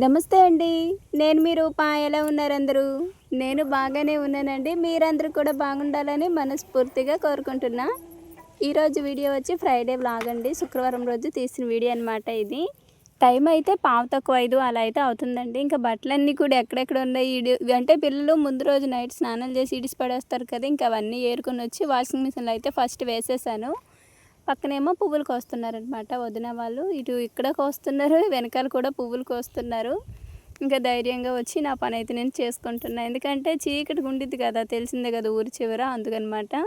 నమస్తే అండి. నేను మీ రూప. ఎలా ఉన్నారు అందరూ? నేను బాగానే ఉన్నానండి. మీరందరూ కూడా బాగుండాలని మనస్ఫూర్తిగా కోరుకుంటున్నా. ఈరోజు వీడియో వచ్చి ఫ్రైడే వ్లాగ్ అండి. శుక్రవారం రోజు తీసిన వీడియో అనమాట ఇది. టైం అయితే 5:45 అలా అయితే అవుతుందండి. ఇంకా బట్టలన్నీ కూడా ఎక్కడెక్కడ ఉన్నాయి అంటే పిల్లలు ముందు రోజు నైట్ స్నానాలు చేసి ఇడిసి పడేస్తారు కదా! ఇంకా అవన్నీ ఏరుకొని వచ్చి వాషింగ్ మిషన్లో అయితే ఫస్ట్ వేసేసాను. పక్కనేమో పువ్వులు కోస్తున్నారనమాట వదిన వాళ్ళు. ఇక్కడ కోస్తున్నారు, వెనకాల కూడా పువ్వులు కోస్తున్నారు. ఇంకా ధైర్యంగా వచ్చి నా పని అయితే నేను చేసుకుంటున్నా. ఎందుకంటే చీకటిగా ఉండిద్ది కదా, తెలిసిందే కదా ఊరి చివర, అందుకనమాట.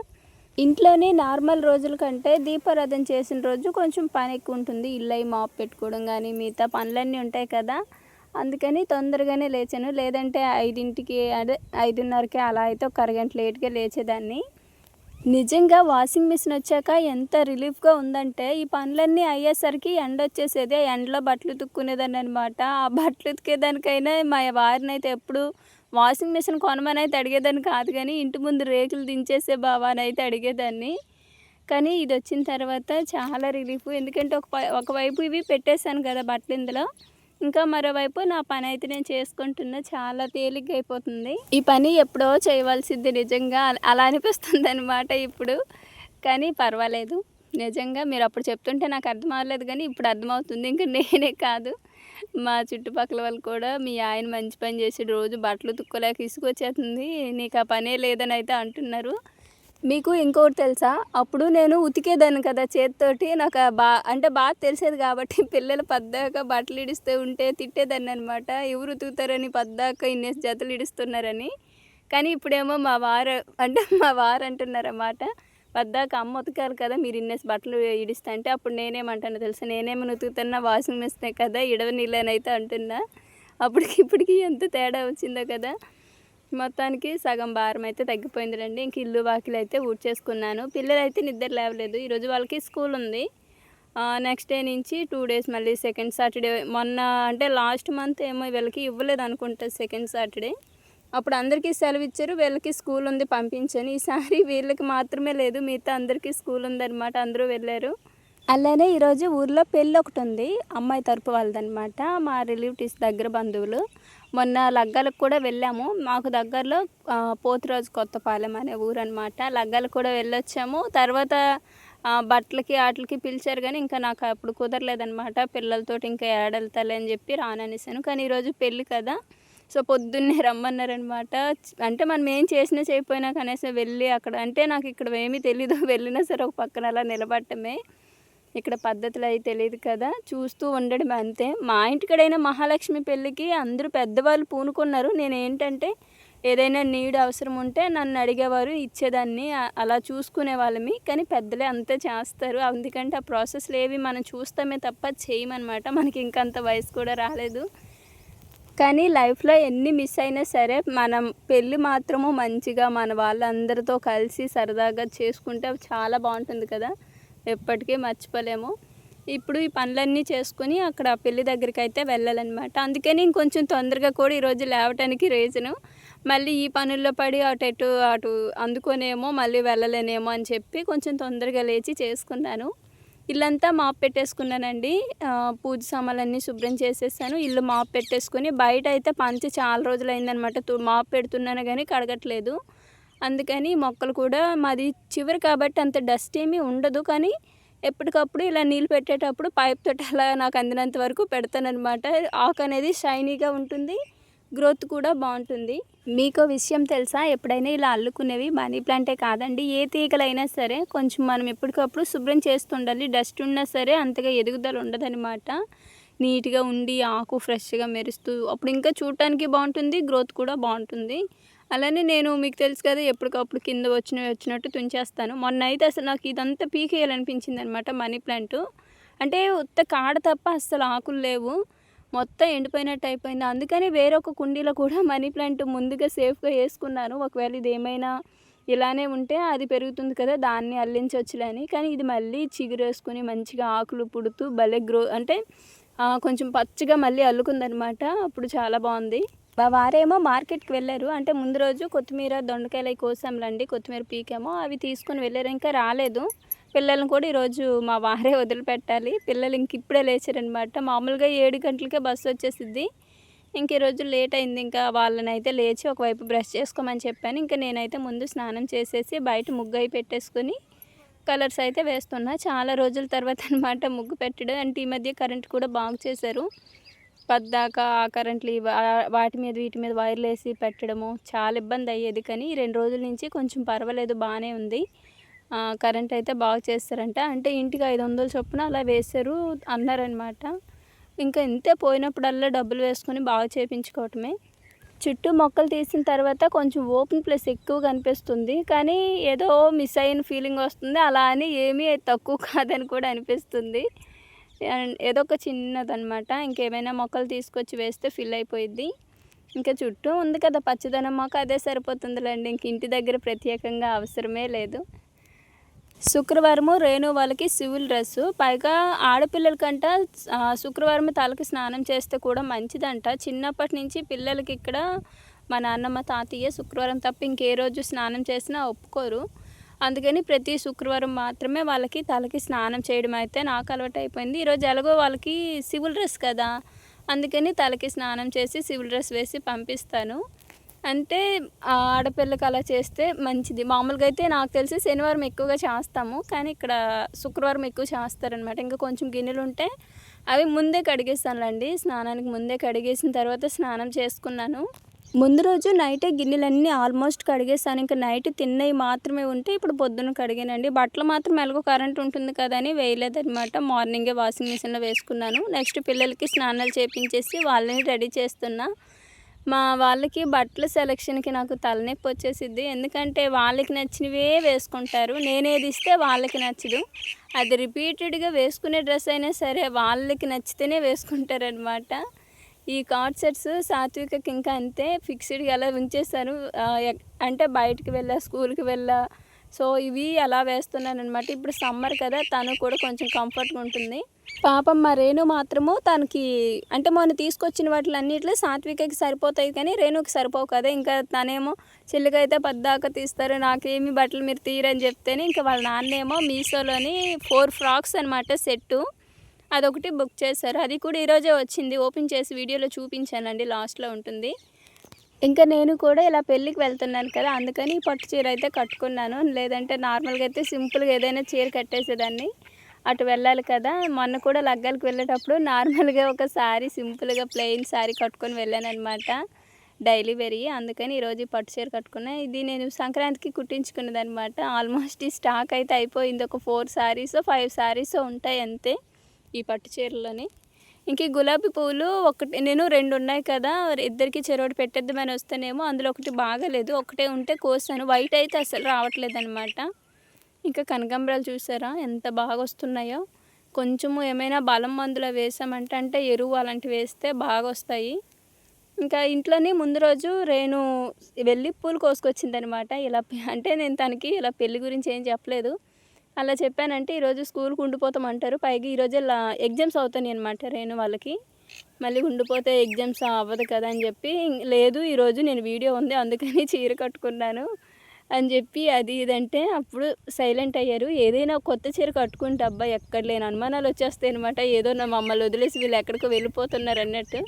ఇంట్లోనే నార్మల్ రోజుల కంటే దీపారాధన చేసిన రోజు కొంచెం పని ఎక్కువ ఉంటుంది. ఇల్లు మాప్ పెట్టుకోవడం కానీ మిగతా పనులన్నీ ఉంటాయి కదా, అందుకని తొందరగానే లేచాను. లేదంటే 5కి అదే 5:30కి అలా అయితే ఒక అరగంట లేట్గా లేచేదాన్ని. నిజంగా వాషింగ్ మిషన్ వచ్చాక ఎంత రిలీఫ్గా ఉందంటే, ఈ పనులన్నీ అయ్యేసరికి ఎండ వచ్చేసేది. ఎండలో బట్టలు ఉతుక్కునేదాన్ని అనమాట. ఆ బట్టలు ఉతికేదానికైనా మా వారిని అయితే ఎప్పుడు వాషింగ్ మిషన్ కొనమని అయితే అడిగేదాన్ని కాదు, కానీ ఇంటి ముందు రేకులు దించేసే బావా అని అయితే అడిగేదాన్ని. కానీ ఇది వచ్చిన తర్వాత చాలా రిలీఫ్. ఎందుకంటే ఒకవైపు ఇవి పెట్టేశాను కదా బట్టలు ఇందులో, ఇంకా మరోవైపు నా పని అయితే నేను చేసుకుంటున్నా. చాలా తేలిగ్గా అయిపోతుంది. ఈ పని ఎప్పుడో చేయవలసింది నిజంగా అలా అనిపిస్తుంది అనమాట ఇప్పుడు. కానీ పర్వాలేదు. నిజంగా మీరు అప్పుడు చెప్తుంటే నాకు అర్థం అవ్వలేదు, కానీ ఇప్పుడు అర్థమవుతుంది. ఇంకా నేనే కాదు, మా చుట్టుపక్కల వాళ్ళు కూడా మీ ఆయన మంచి పని చేసి రోజు బట్టలు ఉతుక్కోలేక ఇసుకొచ్చేస్తుంది, నీకు ఆ పనే లేదని అయితే అంటున్నారు. మీకు ఇంకోటి తెలుసా, అప్పుడు నేను ఉతికేదాన్ని కదా చేతితోటి. నాకు అంటే బాగా తెలిసేది కాబట్టి పిల్లలు పద్దాక బట్టలు ఇడిస్తూ ఉంటే తిట్టేదాన్ని అనమాట. ఎవరు ఉతుకుతారని పద్దాక ఇన్నేసి జతలు ఇడుస్తున్నారని. కానీ ఇప్పుడేమో మా వారు అంటున్నారన్నమాట, పద్దాక అమ్మ ఉతకాలి కదా, మీరు ఇన్నేసి బట్టలు ఇడిస్తా అంటే అప్పుడు నేనేమంటానో తెలుసా, నేనేమో ఉతుకుతున్నా వాషింగ్ మిషనే కదా, ఇడవనీళ్ళనైతే అంటున్నా. ఇప్పటికి ఎంత తేడా వచ్చిందో కదా. మొత్తానికి సగం భారం అయితే తగ్గిపోయిందిలేండి. ఇంక ఇల్లు వాకిలు అయితే ఊడ్చేసుకున్నాను. పిల్లలు అయితే నిద్ర లేవలేదు. ఈరోజు వాళ్ళకి స్కూల్ ఉంది. నెక్స్ట్ డే నుంచి 2 డేస్ మళ్ళీ సెకండ్ సాటర్డే. మొన్న అంటే లాస్ట్ మంత్ ఏమో వీళ్ళకి ఇవ్వలేదు అనుకుంటా సెకండ్ సాటర్డే. అప్పుడు అందరికీ సెలవు ఇచ్చారు, వీళ్ళకి స్కూల్ ఉంది పంపించాను. ఈసారి వీళ్ళకి మాత్రమే లేదు, మిగతా అందరికీ స్కూల్ ఉందన్నమాట. అందరూ వెళ్ళారు. అలానే ఈరోజు ఊర్లో పెళ్ళి ఒకటి ఉంది, అమ్మాయి తరపు వాళ్ళదనమాట, మా రిలేటివ్స్ దగ్గర బంధువులు. మొన్న లగ్గాలకు కూడా వెళ్ళాము. మాకు దగ్గరలో పోతురాజు కొత్తపాలెం అనే ఊరు అనమాట. లగ్గాలకు కూడా వెళ్ళొచ్చాము. తర్వాత బట్టలకి వాటికి పిలిచారు, కానీ ఇంకా నాకు అప్పుడు కుదరలేదనమాట. పిల్లలతోటి ఇంకా ఏడెళ్తాలే అని చెప్పి రాననేసాను. కానీ ఈరోజు పెళ్ళి కదా, సో పొద్దున్నే రమ్మన్నారనమాట. అంటే మనం ఏం చేసినా చేయకపోయినా కనీసం వెళ్ళి అక్కడ, అంటే నాకు ఇక్కడ ఏమీ తెలీదు, వెళ్ళినా సరే ఒక పక్కన అలా నిలబడటమే. ఇక్కడ పద్ధతులు అవి తెలియదు కదా, చూస్తూ ఉండడం అంతే. మా ఇంటికడైనా మహాలక్ష్మి పెళ్ళికి అందరూ పెద్దవాళ్ళు పూనుకున్నారు. నేను ఏంటంటే ఏదైనా నీడ్ అవసరం ఉంటే నన్ను అడిగేవారు, ఇచ్చేదాన్ని, అలా చూసుకునే వాళ్ళమి. కానీ పెద్దలే అంతే చేస్తారు, ఎందుకంటే ఆ ప్రాసెస్లు ఏవి మనం చూస్తామే తప్ప చేయమన్నమాట. మనకి ఇంకంత వయసు కూడా రాలేదు. కానీ లైఫ్లో ఎన్ని మిస్ అయినా సరే మనం పెళ్ళి మాత్రము మంచిగా మన వాళ్ళందరితో కలిసి సరదాగా చేసుకుంటే చాలా బాగుంటుంది కదా, ఎప్పటికీ మర్చిపోలేము. ఇప్పుడు ఈ పనులన్నీ చేసుకొని అక్కడ పెళ్ళి దగ్గరికి అయితే వెళ్ళాలన్నమాట. అందుకని ఇంకొంచెం తొందరగా కూడా ఈరోజు లేవటానికి రీజను, మళ్ళీ ఈ పనుల్లో పడి అటు అందుకొనేమో మళ్ళీ వెళ్ళలేనేమో అని చెప్పి కొంచెం తొందరగా లేచి చేసుకున్నాను. ఇల్లంతా మాప్ పెట్టేసుకున్నానండి. పూజ సామాన్లన్నీ శుభ్రం చేసేసాను. ఇల్లు మాప్ పెట్టేసుకొని బయట అయితే పంచి చాలా రోజులు అయిందనమాట. మాప్ పెడుతున్నాను కానీ కడగట్లేదు. అందుకని మొక్కలు కూడా మాది చివరి కాబట్టి అంత డస్ట్ ఏమీ ఉండదు, కానీ ఎప్పటికప్పుడు ఇలా నీళ్ళు పెట్టేటప్పుడు పైప్ తోటి అలా నాకు అందినంత వరకు పెడతానమాట. ఆకు అనేది షైనీగా ఉంటుంది, గ్రోత్ కూడా బాగుంటుంది. మీకో విషయం తెలుసా, ఎప్పుడైనా ఇలా అల్లుకునేవి మనీ ప్లాంటే కాదండి, ఏ తీగలైనా సరే కొంచెం మనం ఎప్పటికప్పుడు శుభ్రం చేస్తుండాలి. డస్ట్ ఉన్నా సరే అంతగా ఎదుగుదల ఉండదనమాట. నీట్గా ఉండి ఆకు ఫ్రెష్గా మెరుస్తూ అప్పుడు ఇంకా చూడటానికి బాగుంటుంది, గ్రోత్ కూడా బాగుంటుంది. అలానే నేను మీకు తెలుసు కదా, ఎప్పటికప్పుడు కింద వచ్చినట్టు తుంచేస్తాను. మొన్న అయితే అసలు నాకు ఇదంతా పీకేయాలనిపించింది అనమాట మనీ ప్లాంట్. అంటే ఉత్త కాడ తప్ప అస్సలు ఆకులు లేవు, మొత్తం ఎండిపోయినట్టు అయిపోయింది. అందుకని వేరొక కుండీలో కూడా మనీ ప్లాంట్ ముందుగా సేఫ్గా వేసుకున్నాను. ఒకవేళ ఇది ఏమైనా ఇలానే ఉంటే అది పెరుగుతుంది కదా, దాన్ని అల్లించవచ్చులే అని. కానీ ఇది మళ్ళీ చిగురేసుకుని మంచిగా ఆకులు పుడుతూ భలే అంటే కొంచెం పచ్చగా మళ్ళీ అల్లుకుందనమాట. అప్పుడు చాలా బాగుంది. మా వారేమో మార్కెట్కి వెళ్ళారు. అంటే ముందు రోజు కొత్తిమీర దొండకాయలు అవి కోసాంలండి, కొత్తిమీర పీకేమో అవి తీసుకొని వెళ్ళారు, ఇంకా రాలేదు. పిల్లల్ని కూడా ఈరోజు మా వారే వదిలిపెట్టాలి. పిల్లలు ఇంక ఇప్పుడే లేచారనమాట. మామూలుగా 7 గంటలకే బస్సు వచ్చేసిద్ది. ఇంక ఈరోజు లేట్ అయింది. ఇంకా వాళ్ళనైతే లేచి ఒకవైపు బ్రష్ చేసుకోమని చెప్పాను. ఇంక నేనైతే ముందు స్నానం చేసేసి బయట ముగ్గు అయి పెట్టేసుకొని కలర్స్ అయితే వేస్తున్నా. చాలా రోజుల తర్వాత అనమాట ముగ్గు పెట్టడం. అంటే ఈ మధ్య కరెంట్ కూడా బాగు చేశారు. పద్దాకా ఆ కరెంట్లు వాటి మీద వీటి మీద వైర్లు వేసి పెట్టడము చాలా ఇబ్బంది అయ్యేది. కానీ ఈ 2 రోజుల నుంచి కొంచెం పర్వాలేదు, బాగానే ఉంది. కరెంట్ అయితే బాగు చేస్తారంట. అంటే ఇంటికి 500 చొప్పున అలా వేశారు అన్నారనమాట. ఇంకా ఇంతే, పోయినప్పుడల్లా డబ్బులు వేసుకొని బాగు చేయించుకోవటమే. చుట్టూ మొక్కలు తీసిన తర్వాత కొంచెం ఓపెన్ ప్లేస్ ఎక్కువ కనిపిస్తుంది. కానీ ఏదో మిస్ అయిన ఫీలింగ్ వస్తుంది. అలా అని ఏమీ తక్కువ కాదని కూడా అనిపిస్తుంది. ఏదో ఒక చిన్నదనమాట. ఇంకేమైనా మొక్కలు తీసుకొచ్చి వేస్తే ఫిల్ అయిపోయిద్ది. ఇంకా చుట్టూ ఉంది కదా పచ్చదనం, మాకు అదే సరిపోతుందిలేండి. ఇంక ఇంటి దగ్గర ప్రత్యేకంగా అవసరమే లేదు. శుక్రవారము రేణు వాళ్ళకి సివిల్ డ్రెస్సు. పైగా ఆడపిల్లలకంట శుక్రవారం తలకి స్నానం చేస్తే కూడా మంచిదంట. చిన్నప్పటి నుంచి పిల్లలకి ఇక్కడ మా నాన్నమ్మ తాతయ్య శుక్రవారం తప్ప ఇంకే రోజు స్నానం చేసినా ఒప్పుకోరు. అందుకని ప్రతి శుక్రవారం మాత్రమే వాళ్ళకి తలకి స్నానం చేయడం అయితే నాకు అలవాటు అయిపోయింది. ఈరోజు ఎలాగో వాళ్ళకి సివిల్ డ్రెస్ కదా, అందుకని తలకి స్నానం చేసి సివిల్ డ్రెస్ వేసి పంపిస్తాను. అంటే ఆడపిల్లకి అలా చేస్తే మంచిది. మామూలుగా అయితే నాకు తెలిసి శనివారం ఎక్కువగా చేస్తాము, కానీ ఇక్కడ శుక్రవారం ఎక్కువ చేస్తారనమాట. ఇంకా కొంచెం గిన్నెలు ఉంటే అవి ముందే కడిగేస్తానులేండి. స్నానానికి ముందే కడిగేసిన తర్వాత స్నానం చేసుకున్నాను. ముందు రోజు నైటే గిన్నెలన్నీ ఆల్మోస్ట్ కడిగేస్తాను. ఇంకా నైట్ తిన్నవి మాత్రమే ఉంటే ఇప్పుడు పొద్దున్న కడిగానండి. బట్టలు మాత్రం ఎలాగో కరెంట్ ఉంటుంది కదా అని వేయలేదనమాట. మార్నింగే వాషింగ్ మిషన్లో వేసుకున్నాను. నెక్స్ట్ పిల్లలకి స్నానాలు చేపించేసి వాళ్ళని రెడీ చేస్తున్నా. మా వాళ్ళకి బట్టల సెలక్షన్కి నాకు తలనొప్పి వచ్చేసిద్ది. ఎందుకంటే వాళ్ళకి నచ్చినవే వేసుకుంటారు. నేనేది ఇస్తే వాళ్ళకి నచ్చదు. అది రిపీటెడ్గా వేసుకునే డ్రెస్ అయినా సరే వాళ్ళకి నచ్చితేనే వేసుకుంటారనమాట. ఈ కార్డ్ సెట్స్ సాత్వికకి ఇంకా అంతే ఫిక్స్డ్గా అలా ఉంచేసాను. అంటే బయటికి వెళ్ళా, స్కూల్కి వెళ్ళా, సో ఇవి అలా వేస్తున్నాను అనమాట. ఇప్పుడు సమ్మర్ కదా, తను కూడా కొంచెం కంఫర్ట్గా ఉంటుంది. పాపం మా రేణు మాత్రము తనకి అంటే మొన్న తీసుకొచ్చిన వాటిలన్నిట్లో సాత్వికకి సరిపోతాయి, కానీ రేణుకి సరిపోవు కదా. ఇంకా తనేమో చెల్లికైతే పద్దాక తీస్తారు, నాకేమి బట్టలు మీరు తీయరని చెప్తేనే ఇంకా వాళ్ళ నాన్నేమో మీషోలోని 4 ఫ్రాక్స్ అనమాట సెట్టు, అదొకటి బుక్ చేశారు. అది కూడా ఈరోజే వచ్చింది. ఓపెన్ చేసి వీడియోలో చూపించానండి, లాస్ట్లో ఉంటుంది. ఇంకా నేను కూడా ఇలా పెళ్ళికి వెళ్తున్నాను కదా, అందుకని పట్టు చీర అయితే కట్టుకున్నాను. లేదంటే నార్మల్గా అయితే సింపుల్గా ఏదైనా చీర కట్టేసేదాన్ని. అటు వెళ్ళాలి కదా. మొన్న కూడా లగ్గాలకు వెళ్ళేటప్పుడు నార్మల్గా ఒక శారీ, సింపుల్గా ప్లెయిన్ శారీ కట్టుకొని వెళ్ళాను అనమాట, డైలీ వేరీ. అందుకని ఈరోజు పట్టు చీర కట్టుకున్నా. ఇది నేను సంక్రాంతికి కుట్టించుకున్నది అనమాట. ఆల్మోస్ట్ ఈ స్టాక్ అయితే అయిపోయింది. ఒక 4 శారీస్ 5 శారీస్ ఉంటాయి అంతే ఈ పట్టు చీరలోని. ఇంక ఈ గులాబీ పువ్వులు ఒకటి, నేను 2 ఉన్నాయి కదా, ఇద్దరికి చెరోటి పెట్టేద్దామని వస్తేనేమో అందులో ఒకటి బాగాలేదు, ఒకటే ఉంటే కోసాను. వైట్ అయితే అసలు రావట్లేదు అనమాట. ఇంకా కనకాంబరాలు చూసారా ఎంత బాగా వస్తున్నాయో. కొంచెము ఏమైనా బలం మందులు వేసామంటే, అంటే ఎరువు అలాంటివి వేస్తే బాగా వస్తాయి. ఇంకా ఇంట్లోనే ముందు రోజు రేణు వెళ్ళి పూలు కోసుకొచ్చింది అనమాట. ఇలా అంటే నేను తనకి ఇలా పెళ్లి గురించి ఏం చెప్పలేదు. అలా చెప్పానంటే ఈరోజు స్కూల్కి ఉండిపోతామంటారు. పైగా ఈరోజు ఇలా ఎగ్జామ్స్ అవుతాయి అనమాట రేణు వాళ్ళకి. మళ్ళీ ఉండిపోతే ఎగ్జామ్స్ అవ్వదు కదా అని చెప్పి, లేదు ఈరోజు నేను వీడియో ఉంది అందుకని చీర కట్టుకున్నాను అని చెప్పి అది ఇదంటే అప్పుడు సైలెంట్ అయ్యారు. ఏదైనా కొత్త చీర కట్టుకుంటే అబ్బాయి ఎక్కడ లేని అనుమానాలు వచ్చేస్తాయి అనమాట. ఏదో నా మమ్మల్ని వదిలేసి వీళ్ళు ఎక్కడికో వెళ్ళిపోతున్నారు అన్నట్టు.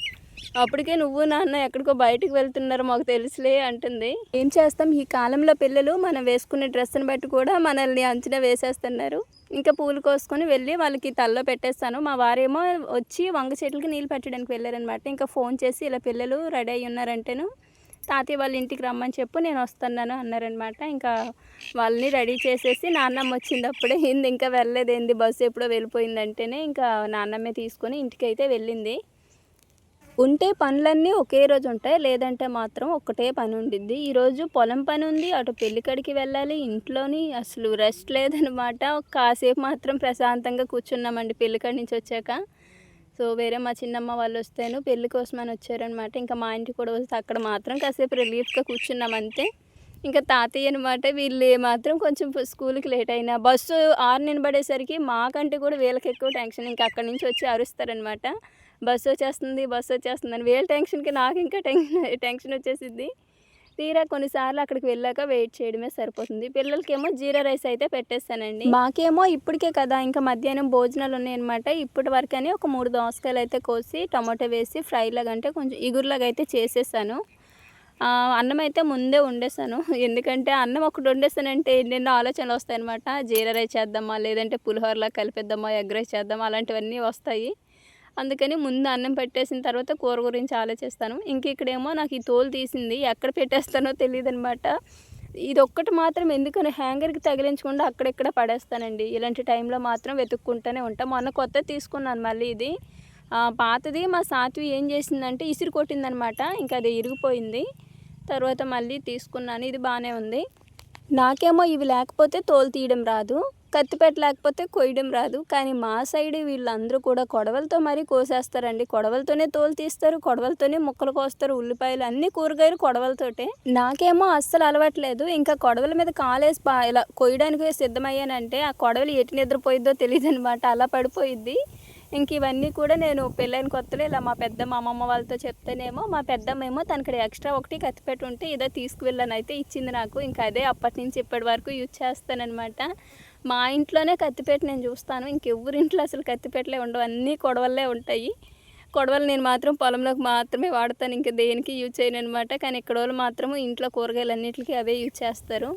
అప్పటికే నువ్వు నాన్న ఎక్కడికో బయటకు వెళ్తున్నారు మాకు తెలుసులే అంటుంది. ఏం చేస్తాం, ఈ కాలంలో పిల్లలు మనం వేసుకునే డ్రెస్ని బట్టి కూడా మనల్ని అంచనా వేసేస్తున్నారు. ఇంకా పూలు కోసుకొని వెళ్ళి వాళ్ళకి తల్లో పెట్టేస్తాను. మా వారేమో వచ్చి వంగ చెట్లకి నీళ్ళు పెట్టడానికి వెళ్ళారనమాట. ఇంకా ఫోన్ చేసి ఇలా పిల్లలు రెడీ అయ్యి ఉన్నారంటేను తాతయ్య వాళ్ళ ఇంటికి రమ్మని చెప్పు, నేను వస్తున్నాను అన్నారనమాట. ఇంకా వాళ్ళని రెడీ చేసేసి నాన్నమ్మ వచ్చింది అప్పుడే. ఇంకా వెళ్ళలేదేంది, బస్సు ఎప్పుడో వెళ్ళిపోయిందంటేనే ఇంకా నాన్నమ్మే తీసుకొని ఇంటికి అయితే వెళ్ళింది. ఉంటే పనులన్నీ ఒకే రోజు ఉంటాయి, లేదంటే మాత్రం ఒక్కటే పని ఉండిద్ది. ఈరోజు పొలం పని ఉంది, అటు పెళ్ళికడికి వెళ్ళాలి, ఇంట్లోని అసలు రెస్ట్ లేదనమాట. కాసేపు మాత్రం ప్రశాంతంగా కూర్చున్నామండి పెళ్ళికడి నుంచి వచ్చాక. సో వేరే మా చిన్నమ్మ వాళ్ళు వస్తేను పెళ్ళి కోసమని వచ్చారనమాట. ఇంకా మా ఇంటికి కూడా వస్తే అక్కడ మాత్రం కాసేపు రిలీఫ్గా కూర్చున్నాం అంతే. ఇంకా తాతయ్య అనమాట, వీళ్ళు మాత్రం కొంచెం స్కూల్కి లేట్ అయినా బస్సు 6 నిలబడేసరికి మాకంటే కూడా వీళ్ళకి ఎక్కువ టెన్షన్. ఇంకా అక్కడి నుంచి వచ్చి అరుస్తారనమాట, బస్సు వచ్చేస్తుంది బస్సు వచ్చేస్తుంది అని. వీళ్ళ టెన్షన్కి నాకు ఇంకా టెన్షన్ వచ్చేసిద్ది. తీరా కొన్నిసార్లు అక్కడికి వెళ్ళాక వెయిట్ చేయడమే సరిపోతుంది. పిల్లలకేమో జీరా రైస్ అయితే పెట్టేస్తానండి. మాకేమో ఇప్పటికే కదా ఇంకా మధ్యాహ్నం భోజనాలు ఉన్నాయన్నమాట. ఇప్పటి వరకని ఒక 3 దోసకాయలు అయితే కోసి టమాటో వేసి ఫ్రై లాగా అంటే కొంచెం ఇగురులాగా అయితే చేసేసాను. అన్నం అయితే ముందే వండేసాను. ఎందుకంటే అన్నం ఒకటి వండేసానంటే ఎన్నెన్నో ఆలోచనలు వస్తాయన్నమాట. జీరా రైస్ చేద్దామా, లేదంటే పులిహోరలా కలిపేద్దామా, ఎగ్ రైస్ చేద్దామా అలాంటివన్నీ వస్తాయి. అందుకని ముందు అన్నం పెట్టేసిన తర్వాత కూర గురించి ఆలోచిస్తాను. ఇంక ఇక్కడేమో నాకు ఈ తోలు తీసింది ఎక్కడ పెట్టేస్తానో తెలియదనమాట. ఇదొక్కటి మాత్రం ఎందుకని హ్యాంగర్కి తగిలించకుండా అక్కడెక్కడ పడేస్తానండి. ఇలాంటి టైంలో మాత్రం వెతుక్కుంటూనే ఉంటాను. మొన్న కొత్తది తీసుకున్నాను మళ్ళీ ఇది. పాతది మా సాత్వి ఏం చేసిందంటే ఇసురు కొట్టిందనమాట. ఇంకా అది ఇరిగిపోయింది. తర్వాత మళ్ళీ తీసుకున్నాను. ఇది బాగానే ఉంది. నాకేమో ఇవి లేకపోతే తోలు తీయడం రాదు, కత్తిపేట లేకపోతే కొయ్యడం రాదు. కానీ మా సైడ్ వీళ్ళందరూ కూడా కొడవలతో మరీ కోసేస్తారండి. కొడవలతోనే తోలు తీస్తారు, కొడవలతోనే ముక్కలు కోస్తారు. ఉల్లిపాయలు అన్ని కూరగాయలు కొడవలతోటే. నాకేమో అస్సలు అలవాట్లేదు. ఇంకా కొడవల మీద కాలేసి ఇలా కొయ్యడానికి సిద్ధమయ్యానంటే ఆ కొడవలు ఎటు నిద్రపోయిద్దో తెలియదు అనమాట. అలా పడిపోయిద్ది. ఇంక ఇవన్నీ కూడా నేను పెళ్ళైన కొత్తలో ఇలా మా అమ్మమ్మ వాళ్ళతో చెప్తేనేమో మా పెద్దమ్మేమో తనకి ఎక్స్ట్రా ఒకటి కత్తిపెట్టి ఉంటే ఇదో తీసుకువెళ్ళని అయితే ఇచ్చింది నాకు. ఇంకా అదే అప్పటి నుంచి ఇప్పటి వరకు యూజ్ చేస్తానన్నమాట. మా ఇంట్లోనే కత్తిపెట్టి నేను చూస్తాను. ఇంకెవరింట్లో అసలు కత్తిపెట్టలే ఉండవు, అన్నీ కొడవల్లే ఉంటాయి. కొడవలు నేను మాత్రం పొలంలోకి మాత్రమే వాడతాను, ఇంకా దేనికి యూజ్ చేయను అనమాట. కానీ ఇక్కడ వాళ్ళు మాత్రం ఇంట్లో కూరగాయలు అన్నింటికి అవే యూజ్ చేస్తారు.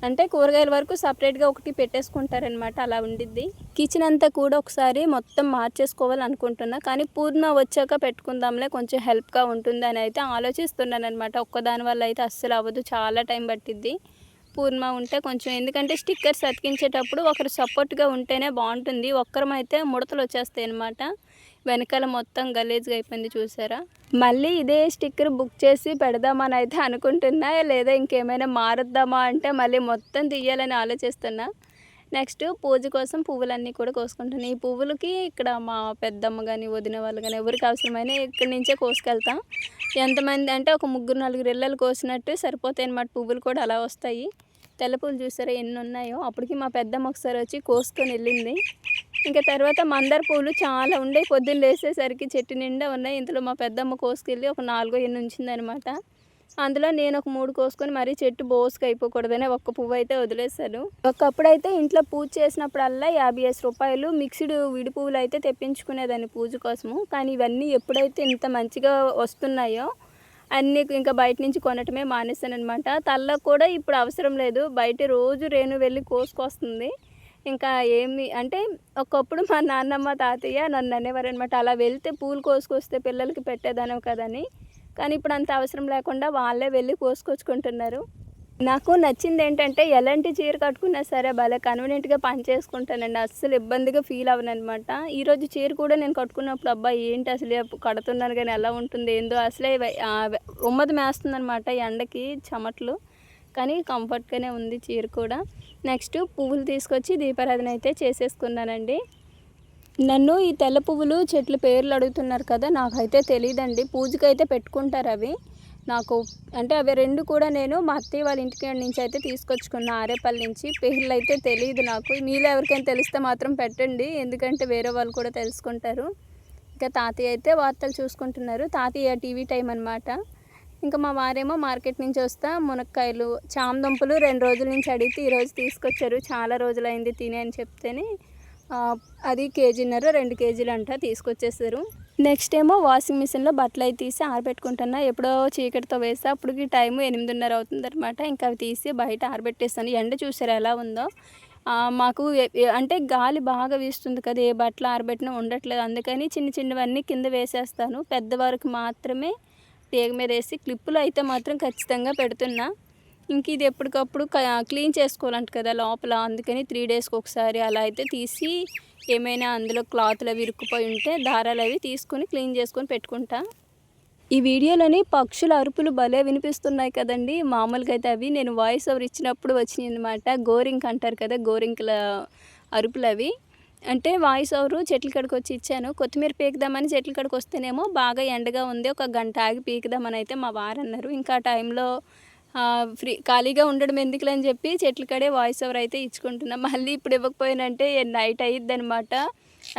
అంటే కూరగాయల వరకు సపరేట్గా ఒకటి పెట్టేసుకుంటారనమాట. అలా ఉండిద్ది. కిచెన్ అంతా కూడా ఒకసారి మొత్తం మార్చేసుకోవాలి అనుకుంటున్నా. కానీ పూర్ణ వచ్చాక పెట్టుకుందాంలే, కొంచెం హెల్ప్గా ఉంటుంది అని అయితే ఆలోచిస్తున్నాను అనమాట. ఒక్కదాని వల్ల అయితే అస్సలు అవ్వదు, చాలా టైం పట్టిద్ది. పూర్ణ ఉంటే కొంచెం, ఎందుకంటే స్టిక్కర్స్ అతికించేటప్పుడు ఒకరు సపోర్ట్గా ఉంటేనే బాగుంటుంది. ఒక్కరమైతే ముడతలు వచ్చేస్తాయి అనమాట. వెనకాల మొత్తం గలీజ్గా అయిపోయింది చూసారా. మళ్ళీ ఇదే స్టిక్కర్ బుక్ చేసి పెడదామని అయితే అనుకుంటున్నా, లేదా ఇంకేమైనా మారుద్దామా అంటే మళ్ళీ మొత్తం తీయాలని ఆలోచిస్తున్నా. నెక్స్ట్ పూజ కోసం పువ్వులన్నీ కూడా కోసుకుంటున్నాను. ఈ పువ్వులకి ఇక్కడ మా పెద్దమ్మ కానీ వదిన వాళ్ళు కానీ ఎవరికి అవసరమైన ఇక్కడి నుంచే కోసుకెళ్తాం. ఎంతమంది అంటే ఒక 3-4 ఇళ్ళలు కోసినట్టు సరిపోతాయి అన్నమాట. పువ్వులు కూడా అలా వస్తాయి. తెల్ల పూలు చూసారా ఎన్ని ఉన్నాయో. అప్పటికి మా పెద్దమ్మ ఒకసారి వచ్చి కోసుకొని వెళ్ళింది. ఇంకా తర్వాత మందార పూలు చాలా ఉండే, పొద్దున్న లేసేసరికి చెట్టు నిండా ఉన్నాయి. ఇందులో మా పెద్దమ్మ కోసుకెళ్ళి ఒక 4 ఎన్ని ఉంచిందనమాట. అందులో నేను ఒక 3 కోసుకొని మరీ చెట్టు బోసుకు అయిపోకూడదని ఒక్క పువ్వు అయితే వదిలేశాను. ఒకప్పుడైతే ఇంట్లో పూజ చేసినప్పుడల్లా 50 రూపాయలు మిక్స్డ్ విడి పువ్వులు అయితే తెప్పించుకునేదాన్ని పూజ కోసము. కానీ ఇవన్నీ ఎప్పుడైతే ఇంత మంచిగా వస్తున్నాయో అన్నీ ఇంకా బయట నుంచి కొనటమే మానేశాను అనమాట. తల్లకు కూడా ఇప్పుడు అవసరం లేదు, బయట రోజు రేణు వెళ్ళి కోసుకొస్తుంది. ఇంకా ఏమి అంటే ఒకప్పుడు మా నాన్నమ్మ తాతయ్య నన్ను అనేవారు అనమాట, అలా వెళ్తే పూలు కోసుకొస్తే పిల్లలకి పెట్టేదానం కదని. కానీ ఇప్పుడు అంత అవసరం లేకుండా వాళ్ళే వెళ్ళి కోసుకొచ్చుకుంటున్నారు. నాకు నచ్చింది ఏంటంటే ఎలాంటి చీర కట్టుకున్నా సరే భలే కన్వీనియంట్గా పని చేసుకుంటానండి. అస్సలు ఇబ్బందిగా ఫీల్ అవ్వనమాట. ఈరోజు చీర కూడా నేను కట్టుకున్నప్పుడు అబ్బాయి ఏంటి అసలు కడుతున్నాను కానీ ఎలా ఉంటుంది ఏందో, అసలే ఉమ్మది మేస్తుంది అనమాట ఎండకి చెమట్లు. కానీ కంఫర్ట్గానే ఉంది చీర కూడా. నెక్స్ట్ పువ్వులు తీసుకొచ్చి దీపారాధన అయితే చేసేసుకున్నానండి. నన్ను ఈ తెల్ల పువ్వులు చెట్ల పేర్లు అడుగుతున్నారు కదా, నాకైతే తెలియదండి. పూజకైతే పెట్టుకుంటారు అవి. నాకు అంటే అవి 2 కూడా నేను మా అత్తయ్య వాళ్ళ ఇంటికి నుంచి అయితే తీసుకొచ్చుకున్న ఆరేపల్లి నుంచి. పేర్లు అయితే తెలియదు నాకు. మీలో ఎవరికైనా తెలిస్తే మాత్రం పెట్టండి, ఎందుకంటే వేరే వాళ్ళు కూడా తెలుసుకుంటారు. ఇంకా తాతయ్య అయితే వార్తలు చూసుకుంటున్నారు. తాతయ్య టీవీ టైం అనమాట. ఇంకా మా వారేమో మార్కెట్ నుంచి వస్తా మునక్కాయలు చామదుంపలు 2 రోజుల నుంచి అడిగితే ఈరోజు తీసుకొచ్చారు. చాలా రోజులైంది తిని అని చెప్తేనే అది 1.5 కేజీన్నర 2 కేజీలు అంట తీసుకొచ్చేసారు. నెక్స్ట్ ఏమో వాషింగ్ మిషన్లో బట్టలు అయితే తీసి ఆరబెట్టుకుంటున్నా. ఎప్పుడో చీకటితో వేస్తే అప్పటికి టైము 8:30 అవుతుంది అనమాట. ఇంకా అవి తీసి బయట ఆరబెట్టేస్తాను. ఎండ చూసారు ఎలా ఉందో. మాకు అంటే గాలి బాగా వీస్తుంది కదా, ఏ బట్టలు ఆరబెట్టినా ఉండట్లేదు. అందుకని చిన్నవన్నీ కింద వేసేస్తాను. పెద్దవారికి మాత్రమే తీగ మీద వేసి క్లిప్పులు అయితే మాత్రం ఖచ్చితంగా పెడుతున్నా. ఇంక ఇది ఎప్పటికప్పుడు క్లీన్ చేసుకోవాలంట కదా లోపల, అందుకని 3 డేస్కి ఒకసారి అలా అయితే తీసి ఏమైనా అందులో క్లాత్లు అవి ఇరుక్కుపోయి ఉంటే దారాలు అవి తీసుకొని క్లీన్ చేసుకొని పెట్టుకుంటా. ఈ వీడియోలోని పక్షుల అరుపులు భలే వినిపిస్తున్నాయి కదండి. మామూలుగా అయితే అవి నేను వాయిస్ ఓవర్ ఇచ్చినప్పుడు వచ్చినాయి అనమాట. గోరింక్ అంటారు కదా, గోరింకుల అరుపులు అవి. అంటే వాయిస్ ఓవరు చెట్ల కాడికి వచ్చి ఇచ్చాను. కొత్తిమీర పీకుదామని చెట్ల కాడికి వస్తేనేమో బాగా ఎండగా ఉంది, 1 గంట ఆగి పీకుదామని అయితే మా వారు అన్నారు. ఇంకా ఆ టైంలో ఖాళీగా ఉండడం ఎందుకులే అని చెప్పి చెట్ల కాడే వాయిస్ ఓవర్ అయితే ఇచ్చుకుంటున్నా. మళ్ళీ ఇప్పుడు ఇవ్వకపోయినంటే నైట్ అయ్యిద్ది అనమాట.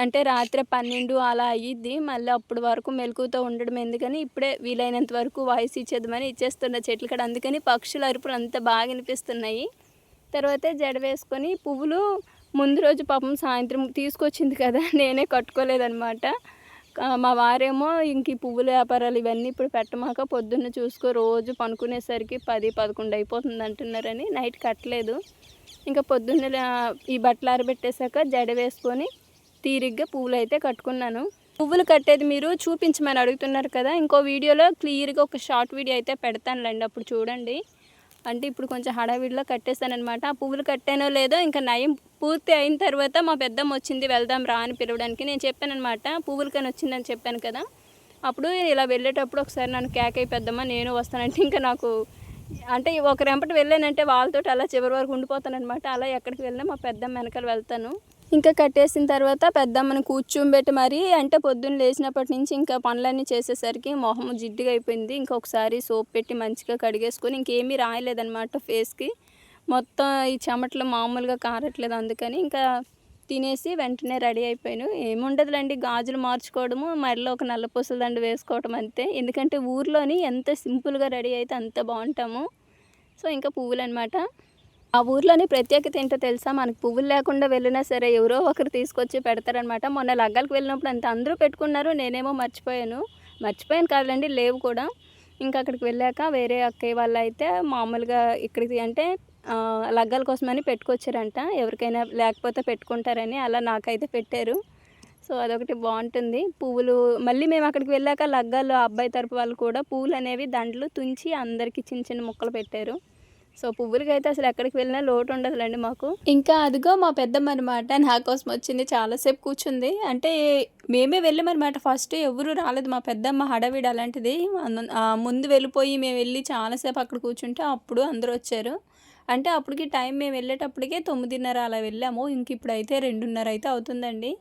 అంటే రాత్రి 12 అలా అయ్యిద్ది. మళ్ళీ అప్పటి వరకు మెలకువతో ఉండడం ఎందుకని ఇప్పుడే వీలైనంత వరకు వాయిస్ ఇచ్చేద్దామని ఇచ్చేస్తున్న చెట్ల కాడ. అందుకని పక్షుల అరుపులు అంత బాగా వినిపిస్తున్నాయి. తర్వాతే జడ వేసుకొని పువ్వులు ముందు రోజు పాపం సాయంత్రం తీసుకొచ్చింది కదా, నేనే కట్టుకోలేదనమాట. మా వారేమో ఇంక ఈ పువ్వుల వ్యాపారాలు ఇవన్నీ ఇప్పుడు పెట్టమాక, పొద్దున్న చూసుకో రోజు పనుకునేసరికి 10, 11 అయిపోతుంది అంటున్నారని నైట్ కట్టలేదు. ఇంకా పొద్దున్న ఈ బట్టలు ఆరబెట్టేశాక జడ వేసుకొని తీరిగ్గా పువ్వులు అయితే కట్టుకున్నాను. పువ్వులు కట్టేది మీరు చూపించమని అడుగుతున్నారు కదా, ఇంకో వీడియోలో క్లియర్గా ఒక షార్ట్ వీడియో అయితే పెడతానులేండి, అప్పుడు చూడండి. అంటే ఇప్పుడు కొంచెం హడావిడిలో కట్టేస్తానమాట. ఆ పువ్వులు కట్టానో లేదో ఇంకా నయం పూర్తి అయిన తర్వాత మా పెద్దమ్మ వచ్చింది, వెళ్దాం రా అని పిలవడానికి. నేను చెప్పానమాట పువ్వులకని వచ్చిందని చెప్పాను కదా. అప్పుడు ఇలా వెళ్ళేటప్పుడు ఒకసారి నన్ను కేకై పెద్దమ్మ నేను వస్తానంటే ఇంకా నాకు అంటే ఒకరెంపటి వెళ్ళానంటే వాళ్ళతో అలా చివరి వరకు ఉండిపోతానమాట. అలా ఎక్కడికి వెళ్ళినా మా పెద్దమ్మ వెనకాల వెళ్తాను. ఇంకా కట్టేసిన తర్వాత పెద్దమ్మని కూర్చోబెట్టి మరి అంటే పొద్దున్న లేచినప్పటి నుంచి ఇంకా పనులన్నీ చేసేసరికి మొహం జిడ్డుగా అయిపోయింది. ఇంకొకసారి సోప్ పెట్టి మంచిగా కడిగేసుకొని ఇంకేమీ రాయలేదన్నమాట ఫేస్కి. మొత్తం ఈ చెమటలు మామూలుగా కారట్లేదు. అందుకని ఇంకా తినేసి వెంటనే రెడీ అయిపోయాను. ఏముండదులేండి, గాజులు మార్చుకోవడము, మరిలో ఒక నల్ల పూసల దండ వేసుకోవడం అంతే. ఎందుకంటే ఊర్లోని ఎంత సింపుల్గా రెడీ అయితే అంత బాగుంటాము. సో ఇంకా పువ్వులు అనమాట. ఆ ఊర్లోని ప్రత్యేకత ఏంటో తెలుసా, మనకు పువ్వులు లేకుండా వెళ్ళినా సరే ఎవరో ఒకరు తీసుకొచ్చి పెడతారనమాట. మొన్న లగ్గాలకు వెళ్ళినప్పుడు అంత అందరూ పెట్టుకున్నారు, నేనేమో మర్చిపోయాను కాదులేండి, లేవు కూడా. ఇంకా అక్కడికి వెళ్ళాక వేరే అక్కయ్య వాళ్ళు అయితే మామూలుగా ఇక్కడికి అంటే లగ్గాల కోసమని పెట్టుకొచ్చారంట. ఎవరికైనా లేకపోతే పెట్టుకుంటారని అలా నాకైతే పెట్టారు. సో అదొకటి బాగుంటుంది. పువ్వులు మళ్ళీ మేము అక్కడికి వెళ్ళాక లగ్గాలు అబ్బాయి తరపు వాళ్ళు కూడా పువ్వులు అనేవి దండలు తుంచి అందరికీ చిన్న చిన్న ముక్కలు పెట్టారు. సో పువ్వులకి అయితే అసలు ఎక్కడికి వెళ్ళినా లోటు ఉండదులేండి మాకు. ఇంకా అదిగో మా పెద్దమ్మ అనమాట నా కోసం వచ్చింది, చాలాసేపు కూర్చుంది. అంటే మేమే వెళ్ళామన్నమాట. ఫస్ట్ ఎవరు రాలేదు, మా పెద్దమ్మ హడావిడి అలాంటిది. ముందు వెళ్ళిపోయి మేము వెళ్ళి చాలాసేపు అక్కడ కూర్చుంటే అప్పుడు అందరూ వచ్చారు. అంటే అప్పటికి టైం మేము వెళ్ళేటప్పటికే 9:30 అలా వెళ్ళాము. ఇంక ఇప్పుడైతే 2:30 అయితే అవుతుందండి.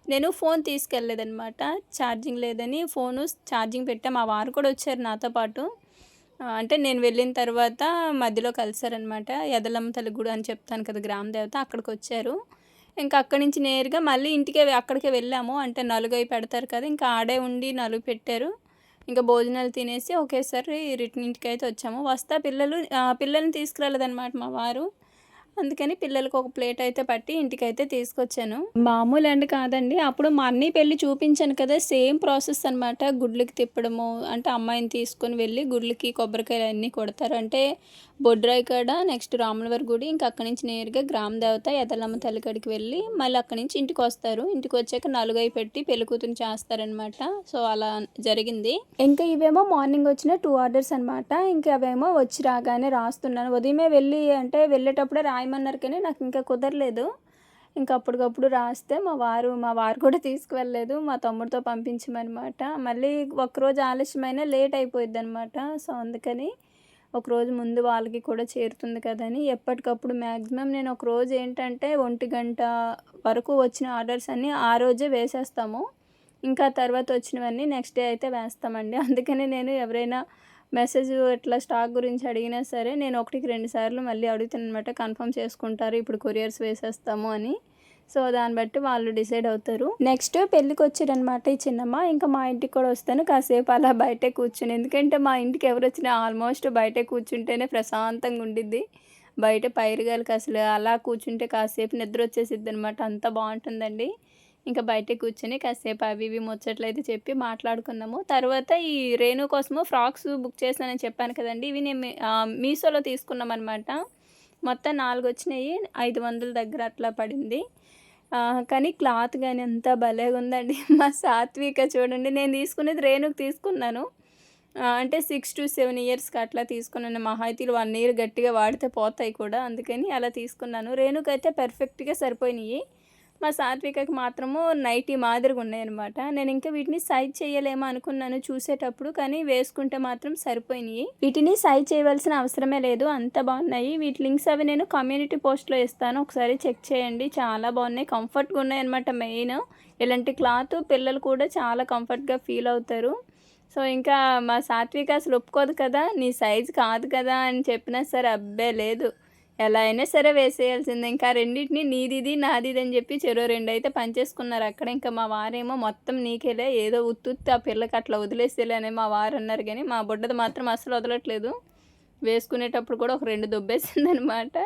నేను ఫోన్ తీసుకెళ్ళలేదనమాట, ఛార్జింగ్ లేదని ఫోను ఛార్జింగ్ పెట్టా. మా వారు కూడా వచ్చారు నాతో పాటు. అంటే నేను వెళ్ళిన తర్వాత మధ్యలో కలిసారనమాట. ఎదలమ్మ తల్లి గుడి అని చెప్తాను కదా, గ్రామ దేవత, అక్కడికి వచ్చారు. ఇంకా అక్కడి నుంచి నేరుగా మళ్ళీ అక్కడికే వెళ్ళాము. అంటే నలుగై పెడతారు కదా, ఇంకా ఆడే ఉండి నలుగు పెట్టారు. ఇంకా భోజనాలు తినేసి ఒకేసారి రిటర్న్ ఇంటికి అయితే వచ్చాము. వస్తా పిల్లల్ని తీసుకురాలేదనమాట మా వారు. అందుకని పిల్లలకు ఒక ప్లేట్ అయితే పట్టి ఇంటికైతే తీసుకొచ్చాను. మామూలు అండి కాదండి, అప్పుడు మా అన్నయ్య పెళ్ళి చూపించాను కదా, సేమ్ ప్రాసెస్ అనమాట. గుడ్లకి తిప్పడము అంటే అమ్మాయిని తీసుకొని వెళ్ళి గుడ్లకి కొబ్బరికాయలు అన్నీ కొడతారు. అంటే బొడ్రాయి కాడ నెక్స్ట్ రాములవారి గుడి, ఇంకా అక్కడి నుంచి నేరుగా గ్రామ దేవత ఎదలమ్మ తల్లి కాడికి వెళ్ళి మళ్ళీ అక్కడి నుంచి ఇంటికి వస్తారు. ఇంటికి వచ్చాక నలుగై పెట్టి పెళ్లి కూతురు చేస్తారనమాట. సో అలా జరిగింది. ఇంకా ఇవేమో మార్నింగ్ వచ్చిన 2 ఆర్డర్స్ అనమాట. ఇంకా అవేమో వచ్చి రాగానే రాస్తున్నాను. ఉదయమే వెళ్ళేటప్పుడే రాయమన్నారు కానీ నాకు ఇంకా కుదరలేదు. ఇంకా అప్పటికప్పుడు రాస్తే మా వారు కూడా తీసుకువెళ్ళలేదు, మా తమ్ముడితో పంపించమనమాట. మళ్ళీ ఒక్కరోజు ఆలస్యమైనా లేట్ అయిపోయింది అనమాట. సో అందుకని ఒకరోజు ముందు వాళ్ళకి కూడా చేరుతుంది కదని ఎప్పటికప్పుడు మ్యాక్సిమం నేను ఒకరోజు ఏంటంటే 1 గంట వరకు వచ్చిన ఆర్డర్స్ అన్నీ ఆ రోజే వేసేస్తాము. ఇంకా తర్వాత వచ్చినవన్నీ నెక్స్ట్ డే అయితే వేస్తామండి. అందుకని నేను ఎవరైనా మెసేజ్ ఇట్లా స్టాక్ గురించి అడిగినా సరే నేను 1కి 2 సార్లు మళ్ళీ అడుగుతాను అనమాట. కన్ఫర్మ్ చేసుకుంటారు ఇప్పుడు కొరియర్స్ వేసేస్తాము అని. సో దాన్ని బట్టి వాళ్ళు డిసైడ్ అవుతారు. నెక్స్ట్ పెళ్ళికి వచ్చారనమాట ఈ చిన్నమ్మ. ఇంకా మా ఇంటికి కూడా వస్తాను, కాసేపు అలా బయటే కూర్చుని. ఎందుకంటే మా ఇంటికి ఎవరు వచ్చినా ఆల్మోస్ట్ బయటే కూర్చుంటేనే ప్రశాంతంగా ఉండిద్ది. బయట పైరుగాలికి అసలు అలా కూర్చుంటే కాసేపు నిద్ర వచ్చేసిద్ది అనమాట, అంత బాగుంటుందండి. ఇంకా బయటే కూర్చొని కాసేపు అవి ఇవి ముచ్చట్లు అయితే చెప్పి మాట్లాడుకున్నాము. తర్వాత ఈ రేణు కోసము ఫ్రాక్స్ బుక్ చేశానని చెప్పాను కదండి, ఇవి నేను మీషోలో తీసుకున్నాం అనమాట. మొత్తం 4 వచ్చినాయి, 500 దగ్గర అట్లా పడింది. కానీ క్లాత్ కానీ ఎంత భలేగా ఉందండి. మా సాత్విక చూడండి, నేను తీసుకునేది రేణుకి తీసుకున్నాను. అంటే 6 to 7 ఇయర్స్కి అట్లా తీసుకున్నాను. మహా అయితే 1 ఇయర్ గట్టిగా వాడితే పోతాయి కూడా, అందుకని అలా తీసుకున్నాను. రేణుకైతే పర్ఫెక్ట్గా సరిపోయినాయి. మా సాత్వికకి మాత్రము నైటీ మాదిరిగా ఉన్నాయన్నమాట. నేను ఇంకా వీటిని సైజ్ చేయలేమో అనుకున్నాను చూసేటప్పుడు, కానీ వేసుకుంటే మాత్రం సరిపోయినాయి. వీటిని సైజ్ చేయవలసిన అవసరమే లేదు, అంత బాగున్నాయి. వీటి లింక్స్ అవి నేను కమ్యూనిటీ పోస్ట్లో ఇస్తాను, ఒకసారి చెక్ చేయండి. చాలా బాగున్నాయి, కంఫర్ట్గా ఉన్నాయి అనమాట. మెయిన్ ఇలాంటి క్లాత్ పిల్లలు కూడా చాలా కంఫర్ట్గా ఫీల్ అవుతారు. సో ఇంకా మా సాత్విక అసలు ఒప్పుకోదు కదా, నీ సైజు కాదు కదా అని చెప్పినా సరే అబ్బే లేదు, ఎలా అయినా సరే వేసేయాల్సిందే. ఇంకా రెండిటిని నీదిది, నాదిది అని చెప్పి చెరో 2 అయితే పంచేసుకున్నారు అక్కడ. ఇంకా మా వారేమో మొత్తం నీకేలే ఏదో ఉత్తుత్తి ఆ పిల్లకి అట్లా వదిలేసేలే అని మా వారు అన్నారు గానీ, మా బుడ్డది మాత్రం అస్సలు వదలట్లేదు. వేసుకునేటప్పుడు కూడా ఒక 2 దొబ్బేసిందనమాట.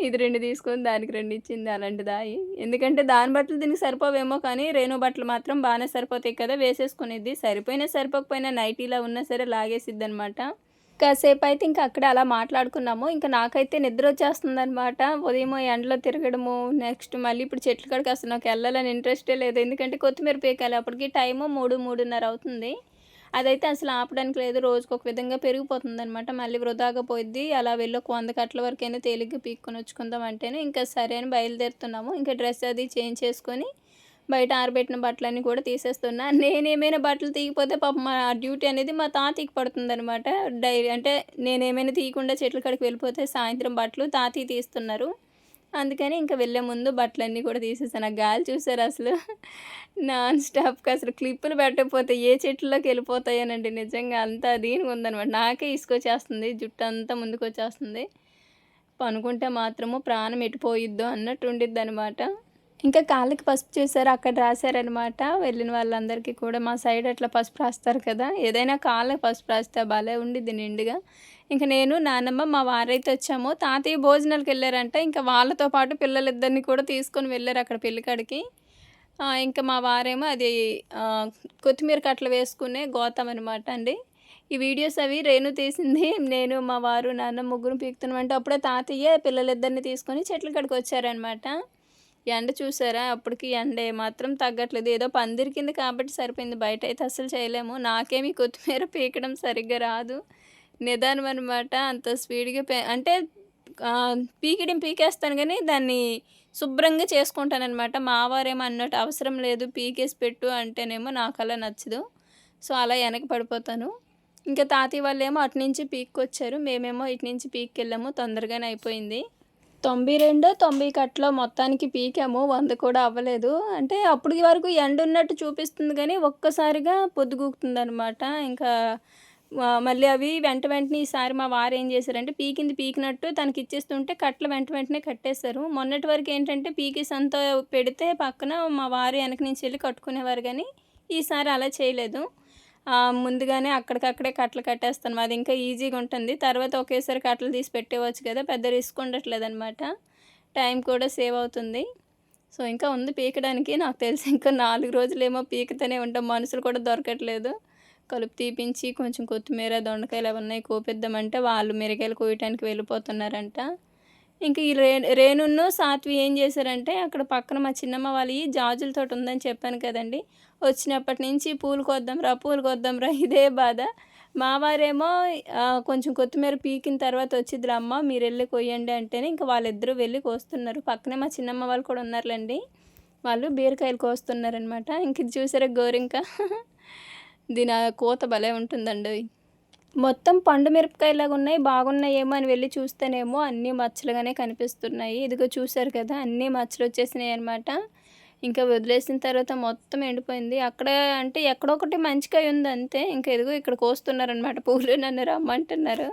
ఇది 2 తీసుకొని దానికి 2 ఇచ్చింది అలాంటిదాయి. ఎందుకంటే దాని బట్టలు దీనికి సరిపోవేమో కానీ రేణు బట్టలు మాత్రం బానే సరిపోతాయి కదా! వేసేసుకునిద్ది. సరిపోయినా సరిపోకపోయినా నైటీలా ఉన్నా సరే లాగేసిద్దనమాట. కాసేపయితే ఇంక అక్కడే అలా మాట్లాడుకున్నాము. ఇంక నాకైతే నిద్రొచ్చేస్తుందనమాట. ఉదయం ఎండలో తిరగడము, నెక్స్ట్ మళ్ళీ ఇప్పుడు చెట్ల కాడికి అసలు నాకెళ్ళాలని ఇంట్రెస్టే లేదు. ఎందుకంటే కొత్తిమీర పీకాలి. అప్పటికి టైము 3, 3:30 అవుతుంది. అదైతే అసలు ఆపడానికి లేదు. రోజుకొక విధంగా పెరిగిపోతుందనమాట. మళ్ళీ వృధాగా పోయిద్ది. అలా వెళ్ళి ఒక 100 కట్టల వరకైనా తేలిగ్గా పీక్కొనొచ్చుకుందాం అంటేనే ఇంకా సరే అని బయలుదేరుతున్నాము. ఇంకా డ్రెస్ అది చేంజ్ చేసుకొని బయట ఆరబెట్టిన బట్టలన్నీ కూడా తీసేస్తున్నా. నేనేమైనా బట్టలు తీయకపోతే పాపం మా డ్యూటీ అనేది మా తాతయ్యకి పడుతుందనమాట. అంటే నేనేమైనా తీయకుండా చెట్ల కాడికి వెళ్ళిపోతే సాయంత్రం బట్టలు తాతయ్య తీస్తున్నారు. అందుకని ఇంక వెళ్ళే ముందు బట్టలన్నీ కూడా తీసేసాను. ఆ గాలి చూసారా అసలు నాన్ స్టాప్‌గా అసలు క్లిప్పులు పెట్టకపోతే ఏ చెట్లలోకి వెళ్ళిపోతాయోనండి నిజంగా అంత దీనిగా ఉందనమాట. నాకే ఇసుకొచ్చేస్తుంది. జుట్టంతా ముందుకొచ్చేస్తుంది. పనుకుంటే మాత్రము ప్రాణం ఎటు పోయిద్దో అన్నట్టు ఉండిద్దనమాట. ఇంకా కాళ్ళకి పసుపు చూసారా అక్కడ రాశారనమాట. వెళ్ళిన వాళ్ళందరికీ కూడా మా సైడ్ అట్లా పసుపు రాస్తారు కదా! ఏదైనా కాళ్ళకి పసుపు రాస్తే భలే ఉండిద్ది నిండుగా. ఇంక నేను, నానమ్మ, మా వారైతే వచ్చాము. తాతయ్య భోజనాలకెళ్లారంట. ఇంకా వాళ్ళతో పాటు పిల్లలిద్దరిని కూడా తీసుకొని వెళ్లారు అక్కడ పెళ్ళికాడికి. ఇంకా మా వారేమో అది కొత్తిమీర కట్టలు వేసుకునే గోతం అనమాట అండి. ఈ వీడియోస్ అవి రేణు తీసింది. నేను, మా వారు, నాన్న ముగ్గురం పీకుతున్నామంటే అప్పుడే తాతయ్య పిల్లలిద్దరిని తీసుకొని చెట్ల కాడికి వచ్చారనమాట. ఎండ చూసారా? అప్పటికి ఎండ ఏమాత్రం తగ్గట్లేదు. ఏదో పందిరి కింద కాబట్టి సరిపోయింది. బయటైతే అస్సలు చేయలేము. నాకేమి కొత్తిమీర పీకడం సరిగ్గా రాదు. నిదానం అనమాట. అంత స్పీడ్‌గా అంటే పీకిడం పీకేస్తాను గానీ, దాన్ని శుభ్రంగా చేసుకుంటాననమాట. మా వారేమో అన్నట్టు అవసరం లేదు పీకేసి పెట్టు అంటేనేమో నాకలా నచ్చదు. సో, అలా వెనక పడిపోతాను. ఇంకా తాతయ్య వాళ్ళేమో అటు నుంచి పీక్కొచ్చారు. మేమేమో ఇటు నుంచి పీక్కెళ్ళాము. తొందరగానే అయిపోయింది. 92, 90 కట్టలో మొత్తానికి పీకాము. 100 కూడా అవ్వలేదు. అంటే అప్పటికి వరకు ఎండున్నట్టు చూపిస్తుంది గానీ, ఒక్కసారిగా పొద్దుగూకుతుందనమాట. ఇంకా మళ్ళీ అవి వెంటనే ఈసారి మా వారేం చేశారంటే, పీకింది పీకినట్టు తనకిచ్చేస్తుంటే కట్టలు వెంటనే కట్టేశారు. మొన్నటి వరకు ఏంటంటే, పీకేసంతా పెడితే పక్కన మా వారు ఎనక నుంచి ఎళ్లి కట్టుకునేవారు గానీ, ఈసారి అలా చేయలేదు. ముందుగానే అక్కడికక్కడే కట్టలు కట్టేస్తాను. అది ఇంకా ఈజీగా ఉంటుంది. తర్వాత ఒకేసారి కట్టలు తీసి పెట్టేయవచ్చు కదా! పెద్ద రిస్క్ ఉండట్లేదనమాట. టైం కూడా సేవ్ అవుతుంది. సో, ఇంకా ఉంది పీకడానికి. నాకు తెలిసి ఇంకా 4 రోజులేమో పీకుతూనే ఉంటాం. మనుషులు కూడా దొరకట్లేదు. కలుపు తీపించి కొంచెం కొత్తిమీర, దొండకాయలు అవన్నీ కోపిద్దామంటే వాళ్ళు మిరగాయలు కోయటానికి వెళ్ళిపోతున్నారంట. ఇంక ఈ రేణును, సాత్వి ఏం చేశారంటే అక్కడ పక్కన మా చిన్నమ్మ వాళ్ళయి జాజుల తోట ఉందని చెప్పాను కదండీ! వచ్చినప్పటి నుంచి పూలు కోద్దాంరా ఇదే బాధ. మా వారేమో కొంచెం కొత్తిమీర పీకిన తర్వాత వచ్చిద్దిరా అమ్మ మీరెళ్ళి కొయ్యండి అంటేనే ఇంక వాళ్ళిద్దరూ వెళ్ళి కోస్తున్నారు. పక్కనే మా చిన్నమ్మ వాళ్ళు కూడా ఉన్నారులెండి. వాళ్ళు బీరకాయలు కోస్తున్నారనమాట. ఇంక ఇది చూసారా గోరింక దీని కోత భలే ఉంటుందండోయ్! మొత్తం పండు మిరపకాయలాగా ఉన్నాయి. బాగున్నాయేమో అని వెళ్ళి చూస్తేనేమో అన్నీ మచ్చలుగానే కనిపిస్తున్నాయి. ఇదిగో చూసారు కదా! అన్నీ మచ్చలొచ్చేసినాయనమాట. ఇంకా వదిలేసిన తర్వాత మొత్తం ఎండిపోయింది. అక్కడ అంటే ఎక్కడో ఒకటి మంచి కాయ ఉంది అంతే. ఇంకా ఇదిగో ఇక్కడ కోస్తున్నారనమాట పూలు. నన్ను రమ్మంటున్నారు.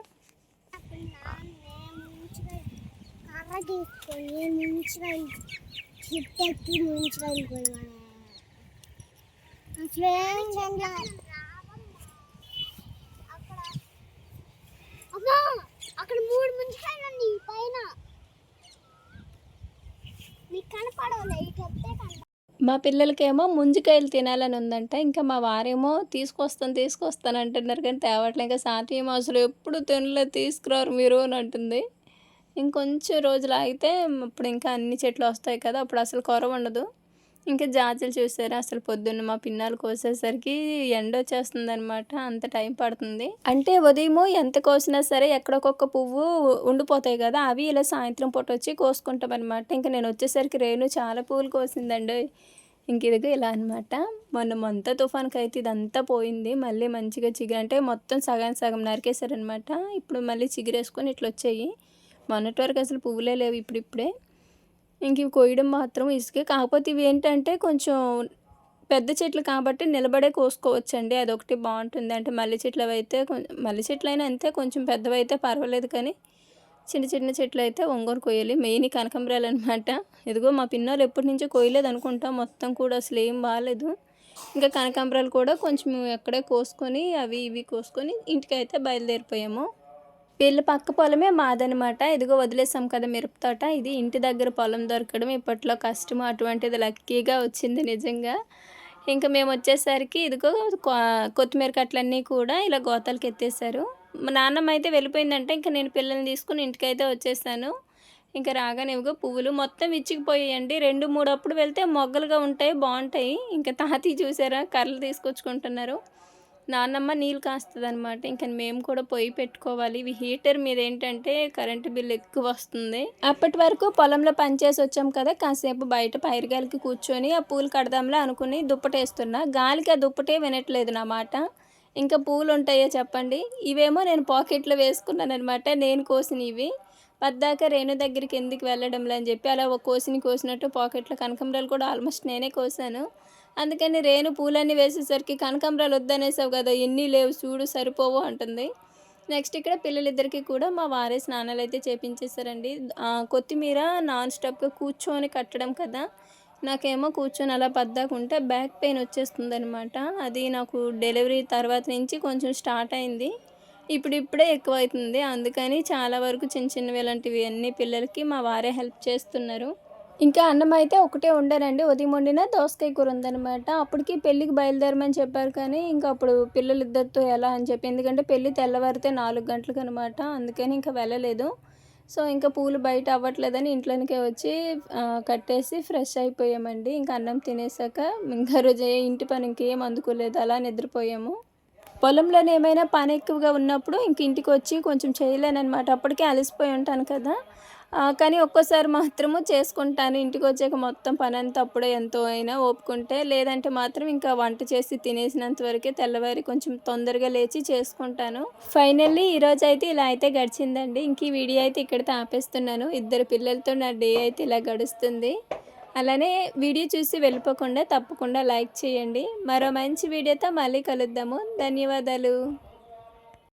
అక్కడ 3 ముంజికాయలుండి పైన నీకు కనపడవులే ఇటొస్తే మా పిల్లలకేమో ముంజికాయలు తినాలని ఉందంట. ఇంకా మా వారేమో తీసుకొస్తాను అంటున్నారు కానీ తేవట్లే. ఇంకా సాత్వి ఏమో అసలు ఎప్పుడు తినలేదు తీసుకురారు మీరు అని అంటుంది. ఇంకొంచెం రోజులు ఆగితే అప్పుడు ఇంకా అన్ని చెట్లు వస్తాయి కదా! అప్పుడు అసలు కొరవ ఉండదు. ఇంకా జాజులు చూసారా అసలు పొద్దున్న మా పిన్నాలు కోసేసరికి ఎండొచ్చేస్తుందనమాట. అంత టైం పడుతుంది. అంటే ఉదయము ఎంత కోసినా సరే ఎక్కడొక్కొక్క పువ్వు ఉండిపోతాయి కదా! అవి ఇలా సాయంత్రం పూట వచ్చి కోసుకుంటామనమాట. ఇంక నేను వచ్చేసరికి రేణు చాలా పువ్వులు కోసిందండి. ఇంక ఇదిగో ఇలా అనమాట. మొత్తం తుఫాన్‌కైతే ఇదంతా పోయింది. మళ్ళీ మంచిగా అంటే మొత్తం సగానికి సగం నరికేశారనమాట. ఇప్పుడు మళ్ళీ చిగురేసుకొని ఇట్లొచ్చాయి. మొన్నటి వరకు అసలు పువ్వులే లేవు ఇప్పుడిప్పుడే. ఇంక ఇవి కొయ్యడం మాత్రం ఇసుకే. కాకపోతే ఇవేంటంటే కొంచెం పెద్ద చెట్లు కాబట్టి నిలబడే కోసుకోవచ్చండి. అదొకటి బావుంటుంది. అంటే మల్లె చెట్లవైతే మల్లె చెట్లైనా అంతే కొంచెం పెద్దవైతే పర్వాలేదు కానీ, చిన్న చిన్న చెట్లు అయితే ఒంగోలు కొయ్యాలి, మెయిన్ కనకాంబరాలు అనమాట. ఇదిగో మా పిన్నోళ్ళు ఎప్పటి నుంచో కొయ్యలేదు అనుకుంటా, మొత్తం కూడా అసలు ఏం బాగాలేదు. ఇంకా కనకాంబరాలు కూడా కొంచెం ఎక్కడే కోసుకొని అవి ఇవి కోసుకొని ఇంటికైతే బయలుదేరిపోయాము. వీళ్ళ పక్క పొలమే మాదనమాట. ఇదిగో వదిలేసాం కదా మిరప తోట, ఇది ఇంటి దగ్గర పొలం దొరకడం ఇప్పట్లో కష్టం, అటువంటిది లక్కీగా వచ్చింది నిజంగా. ఇంకా మేము వచ్చేసరికి ఇదిగో కొత్తిమీర కట్టలన్నీ కూడా ఇలా గోతాలకు ఎత్తేసారు. మా నాన్నమ్మ అయితే వెళ్ళిపోయిందంటే ఇంకా నేను పిల్లల్ని తీసుకుని ఇంటికైతే వచ్చేసాను. ఇంకా రాగానే ఇవిగో పువ్వులు మొత్తం విచ్చికిపోయాయండి. 2-3 అప్పుడు వెళ్తే మొగ్గలుగా ఉంటాయి, బాగుంటాయి. ఇంకా తాతయ్య చూసారా కర్రలు తీసుకొచ్చుకుంటున్నారు. నాన్నమ్మ నీళ్ళు కాస్తుంది అనమాట. ఇంకా మేము కూడా పొయ్యి పెట్టుకోవాలి. ఇవి హీటర్ మీద ఏంటంటే కరెంటు బిల్లు ఎక్కువ వస్తుంది. అప్పటి వరకు పొలంలో పనిచేసి వచ్చాం కదా, కాసేపు బయట పైరుగాలికి కూర్చొని ఆ పూలు కడదాంలా అనుకుని దుప్పటేస్తున్నా. గాలికి ఆ దుప్పటే వినట్లేదు నా మాట. ఇంకా పూలు ఉంటాయో చెప్పండి. ఇవేమో నేను పాకెట్లో వేసుకున్నాను అనమాట, నేను కోసినవి. పద్దాక రేణు దగ్గరికి ఎందుకు వెళ్ళడంలే అని చెప్పి అలా ఒక కోసినట్టు పాకెట్లో కనకాంబరాలు కూడా ఆల్మోస్ట్ నేనే కోసాను. అందుకని రేణు పూలన్నీ వేసేసరికి కనకాంబరాలు వద్దనేసావు కదా, ఎన్ని లేవు చూడు సరిపోవు అంటుంది. నెక్స్ట్ ఇక్కడ పిల్లలిద్దరికీ కూడా మా వారే స్నానాలు అయితే చేపించేశారండి. కొత్తిమీర నాన్ స్టాప్గా కూర్చొని కట్టడం కదా, నాకేమో కూర్చొని అలా పద్దాకుంటే బ్యాక్ పెయిన్ వచ్చేస్తుంది అనమాట. అది నాకు డెలివరీ తర్వాత నుంచి కొంచెం స్టార్ట్ అయింది, ఇప్పుడే ఎక్కువ అవుతుంది. అందుకని చాలా వరకు చిన్న చిన్నవి ఇలాంటివి అన్ని పిల్లలకి మా వారే హెల్ప్ చేస్తున్నారు. ఇంకా అన్నం అయితే ఒకటే ఉండనండి, ఉదయం వండిన దోసకాయ కూర ఉందనమాట. అప్పటికి పెళ్ళికి బయలుదేరమని చెప్పారు కానీ ఇంకా అప్పుడు పిల్లలిద్దరితో ఎలా అని చెప్పి, ఎందుకంటే పెళ్ళి తెల్లవారితే 4 గంటలకు అనమాట, అందుకని ఇంకా వెళ్ళలేదు. సో ఇంకా పూలు బయట అవ్వట్లేదని ఇంట్లోనికే వచ్చి కట్టేసి ఫ్రెష్ అయిపోయామండి. ఇంకా అన్నం తినేసాక ఇంకా రోజు ఇంటి పని ఇంకేం అందుకోలేదు, అలా నిద్రపోయాము. పొలంలోనే ఏమైనా పని ఎక్కువగా ఉన్నప్పుడు ఇంక ఇంటికి వచ్చి కొంచెం చేయలేనమాట, అప్పటికే అలసిపోయి ఉంటాను కదా. కానీ ఒక్కోసారి మాత్రము చేసుకుంటాను. ఇంటికి వచ్చాక మొత్తం పని అంతా అప్పుడే ఎంతో అయినా ఓపుకుంటే, లేదంటే మాత్రం ఇంకా వంట చేసి తినేసినంత వరకే తెల్లవారి కొంచెం తొందరగా లేచి చేసుకుంటాను. ఫైనల్లీ ఈరోజు అయితే ఇలా అయితే గడిచిందండి. ఇంక ఈ వీడియో అయితే ఇక్కడితో ఆపేస్తున్నాను. 2 పిల్లలతో నా డే అయితే ఇలా గడుస్తుంది. అలానే వీడియో చూసి వెళ్ళిపోకుండా తప్పకుండా లైక్ చేయండి. మరో మంచి వీడియోతో మళ్ళీ కలుద్దాము. ధన్యవాదాలు.